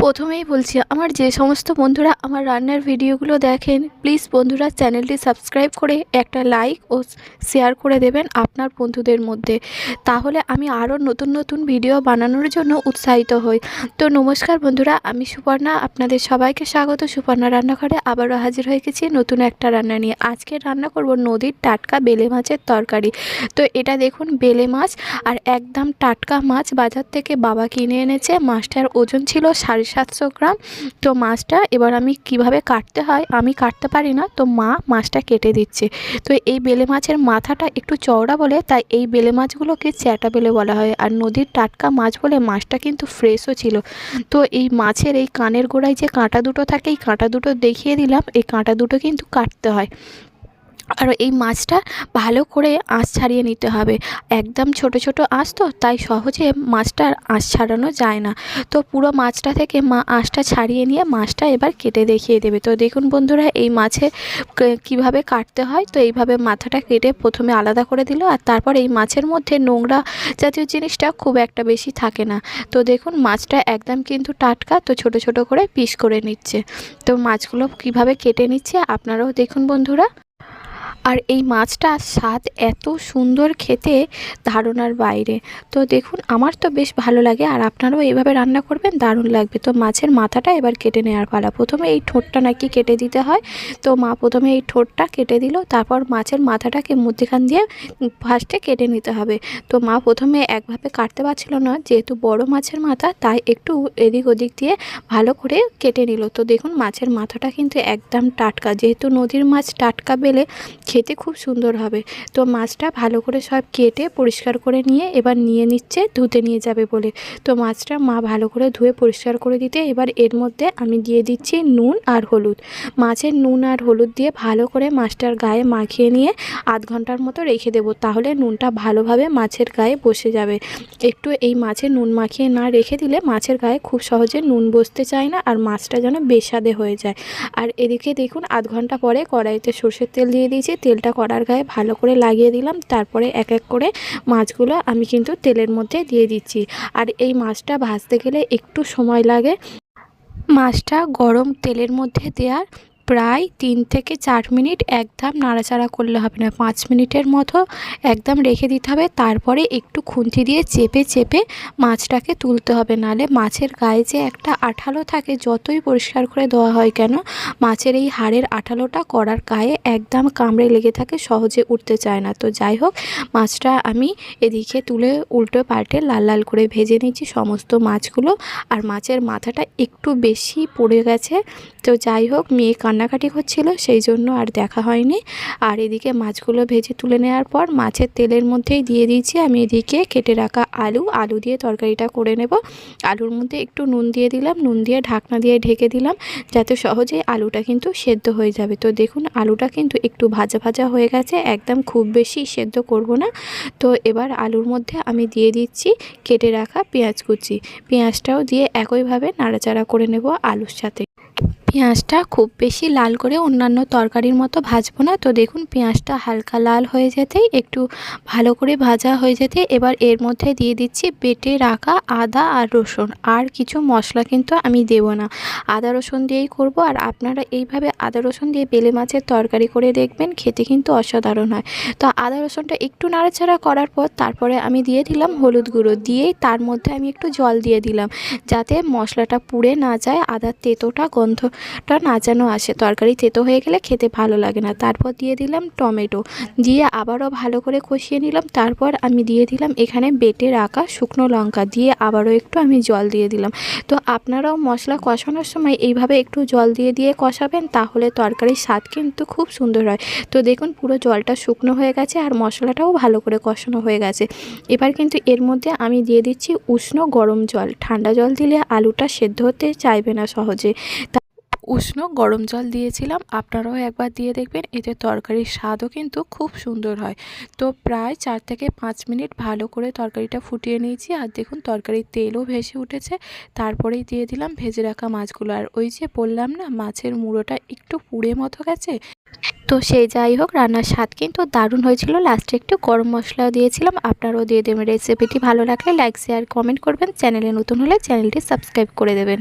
প্রথমেই বলছি, আমার যে সমস্ত বন্ধুরা আমার রান্নার ভিডিওগুলো দেখেন, প্লিজ বন্ধুরা চ্যানেলটি সাবস্ক্রাইব করে একটা লাইক ও শেয়ার করে দেবেন আপনার বন্ধুদের মধ্যে। তাহলে আমি আরও নতুন নতুন ভিডিও বানানোর জন্য উৎসাহিত হই। তো নমস্কার বন্ধুরা, আমি সুপর্ণা, আপনাদের সবাইকে স্বাগত সুপর্ণা রান্নাঘরে। আবারও হাজির হয়ে গেছি নতুন একটা রান্না নিয়ে। আজকে রান্না করব নদীর টাটকা বেলে মাছের তরকারি। তো এটা দেখুন বেলে মাছ, আর একদম টাটকা মাছ। বাজার থেকে বাবা কিনে এনেছে। মাছটার ওজন ছিল 750 গ্রাম। তো মাছটা এবার আমি কিভাবে কাটতে হয়, আমি কাটতে পারি না, তো মা মাছটা কেটে দিচ্ছে। তো এই বেলে মাছের মাথাটা একটু চওড়া বলে তাই এই বেলে মাছগুলোকে চ্যাটা বেলে বলা হয়। আর নদীর টাটকা মাছ বলে মাছটা কিন্তু ফ্রেশও ছিল। তো এই মাছের এই কানের গোড়ায় যে কাঁটা দুটো থাকে, এই কাঁটা দুটো দেখিয়ে দিলাম, এই কাঁটা দুটো কিন্তু কাটতে হয়। আর এই মাছটা ভালো করে আঁশ ছাড়িয়ে নিতে হবে। একদম ছোট ছোট আঁশ, তো তাই সহজে মাছটার আঁশ ছাড়ানো যায় না। তো পুরো মাছটা থেকে মা আঁশটা ছাড়িয়ে নিয়ে মাছটা এবার কেটে দেখিয়ে দেবে। তো দেখুন বন্ধুরা, এই মাছে কিভাবে কাটতে হয়। তো এইভাবে মাথাটা কেটে প্রথমে আলাদা করে দিল, আর তারপর এই মাছের মধ্যে নোংরা জাতীয় জিনিসটা খুব একটা বেশি থাকে না। তো দেখুন মাছটা একদম কিন্তু টাটকা। তো ছোট ছোট করে পিস করে নিচ্ছে। তো মাছগুলো কিভাবে কেটে নিচ্ছে আপনারাও দেখুন বন্ধুরা। আর এই মাছটার স্বাদ এত সুন্দর খেতে, ধারণার বাইরে। তো দেখুন আমার তো বেশ ভালো লাগে, আর আপনারাও এইভাবে রান্না করবেন, দারুণ লাগবে। তো মাছের মাথাটা এবার কেটে নেওয়ার পালা। প্রথমে এই ঠোঁটটা নাকি কেটে দিতে হয়। তো মা প্রথমে এই ঠোঁটটা কেটে দিল, তারপর মাছের মাথাটাকে মধ্যেখান দিয়ে ফার্স্টে কেটে নিতে হবে। তো মা প্রথমে একভাবে কাটতে পারছিল না, যেহেতু বড় মাছের মাথা, তাই একটু এদিক ওদিক দিয়ে ভালো করে কেটে নিল। তো দেখুন মাছের মাথাটা কিন্তু একদম টাটকা, যেহেতু নদীর মাছ টাটকা বেলে খেতে খুব সুন্দর হবে। তো মাছটা ভালো করে সব কেটে পরিষ্কার করে নিয়ে এবার নিয়ে নিচ্ছে ধুতে নিয়ে যাবে বলে। তো মাছটা মা ভালো করে ধুয়ে পরিষ্কার করে দিতে এবার এর মধ্যে আমি দিয়ে দিচ্ছি নুন আর হলুদ। মাছের নুন আর হলুদ দিয়ে ভালো করে মাছটার গায়ে মাখিয়ে নিয়ে আধ ঘন্টার মতো রেখে দেবো, তাহলে নুনটা ভালোভাবে মাছের গায়ে বসে যাবে। একটু এই মাছে নুন মাখিয়ে না রেখে দিলে মাছের গায়ে খুব সহজে নুন বসতে চায় না, আর মাছটা যেন বেস্বাদে হয়ে যায়। আর এদিকে দেখুন আধ ঘন্টা পরে কড়াইতে সর্ষের তেল দিয়ে দিয়েছি। তেলটা কড়ার গায়ে ভালো করে লাগিয়ে দিলাম। তারপরে এক এক করে মাছগুলো আমি কিন্তু তেলের মধ্যে দিয়ে দিচ্ছি। আর এই মাছটা ভাজতে গেলে একটু সময় লাগে। মাছটা গরম তেলের মধ্যে দেওয়ার প্রায় 3 থেকে 4 মিনিট একদম নাড়াচাড়া করলে হবে না, 5 মিনিটের মতো একদম রেখে দিতে হবে। তারপরে একটু খুন্তি দিয়ে চেপে চেপে মাছটাকে তুলতে হবে, নাহলে মাছের গায়ে যে একটা আঠালো থাকে, যতই পরিষ্কার করে দেওয়া হয় কেন, মাছের এই হাড়ের আঠালোটা কড়ার গায়ে একদম কামড়ে লেগে থাকে, সহজে উঠতে চায় না। তো যাই হোক, মাছটা আমি এদিকে তুলে উল্টো পাল্টে লাল লাল করে ভেজে নিচ্ছি সমস্ত মাছগুলো। আর মাছের মাথাটা একটু বেশি পড়ে গেছে। তো যাই হোক, মেয়ে কান্নাকাটি করছিল, সেই জন্য আর দেখা হয়নি। আর এদিকে মাছগুলো ভেজে তুলে নেওয়ার পর মাছের তেলের মধ্যেই দিয়ে দিয়েছি আমি এদিকে কেটে রাখা আলু দিয়ে তরকারিটা করে নেব। আলুর মধ্যে একটু নুন দিয়ে দিলাম, নুন দিয়ে ঢাকনা দিয়ে ঢেকে দিলাম, যাতে সহজেই আলুটা কিন্তু সেদ্ধ হয়ে যাবে। তো দেখুন আলুটা কিন্তু একটু ভাজা ভাজা হয়ে গেছে, একদম খুব বেশি সেদ্ধ করব না। তো এবার আলুর মধ্যে আমি দিয়ে দিচ্ছি কেটে রাখা পেঁয়াজ কুচি। পেঁয়াজটাও দিয়ে একইভাবে নাড়াচাড়া করে নেব আলুর সাথে। পেঁয়াজটা খুব বেশি লাল করে অন্যান্য তরকারির মতো ভাজবো না। তো দেখুন পেঁয়াজটা হালকা লাল হয়ে যেতেই, একটু ভালো করে ভাজা হয়ে যেতে এবার এর মধ্যে দিয়ে দিচ্ছি বেটে রাখা আদা আর রসুন। আর কিছু মশলা কিন্তু আমি দেব না, আদা রসুন দিয়েই করব। আর আপনারা এইভাবে আদা রসুন দিয়ে বেলে মাছের তরকারি করে দেখবেন, খেতে কিন্তু অসাধারণ হয়। তো আদা রসুনটা একটু নাড়াচাড়া করার পর তারপরে আমি দিয়ে দিলাম হলুদ গুঁড়ো, দিয়েই তার মধ্যে আমি একটু জল দিয়ে দিলাম, যাতে মশলাটা পুড়ে না যায়, আদার তেতোটা গন্ধটা না যেন আসে। তরকারি তেতো হয়ে গেলে খেতে ভালো লাগে না। তারপর দিয়ে দিলাম টমেটো, দিয়ে আবারও ভালো করে কষিয়ে নিলাম। তারপর আমি দিয়ে দিলাম এখানে বেটে রাখা শুকনো লঙ্কা, দিয়ে আবারও একটু আমি জল দিয়ে দিলাম। তো আপনারাও মশলা কষানোর সময় এইভাবে একটু জল দিয়ে দিয়ে কষাবেন, তাহলে তরকারির স্বাদ কিন্তু খুব সুন্দর হয়। তো দেখুন পুরো জলটা শুকনো হয়ে গেছে, আর মশলাটাও ভালো করে কষানো হয়ে গেছে। এবার কিন্তু এর মধ্যে আমি দিয়ে দিচ্ছি উষ্ণ গরম জল। ঠান্ডা জল দিলে আলুটা সেদ্ধ হতে চাইবে না সহজে, উষ্ণ গরম জল দিয়েছিলাম। আপনারাও একবার দিয়ে দেখবেন, এতে তরকারির স্বাদও কিন্তু খুব সুন্দর হয়। তো প্রায় 4 থেকে 5 মিনিট ভালো করে তরকারিটা ফুটিয়ে নিয়েছি। আর দেখুন তরকারির তেলও ভেসে উঠেছে। তারপরেই দিয়ে দিলাম ভেজে রাখা মাছগুলো। আর ওই যে বললাম না, মাছের মুড়োটা একটু পুড়ে মতো গেছে। তো সেই যাই হোক, রান্নার স্বাদ কিন্তু দারুণ হয়েছিল। লাস্টে একটু গরম মশলাও দিয়েছিলাম, আপনারাও দিয়ে দেবেন। রেসিপিটি ভালো লাগলে লাইক শেয়ার কমেন্ট করবেন। চ্যানেলে নতুন হলে চ্যানেলটি সাবস্ক্রাইব করে দেবেন।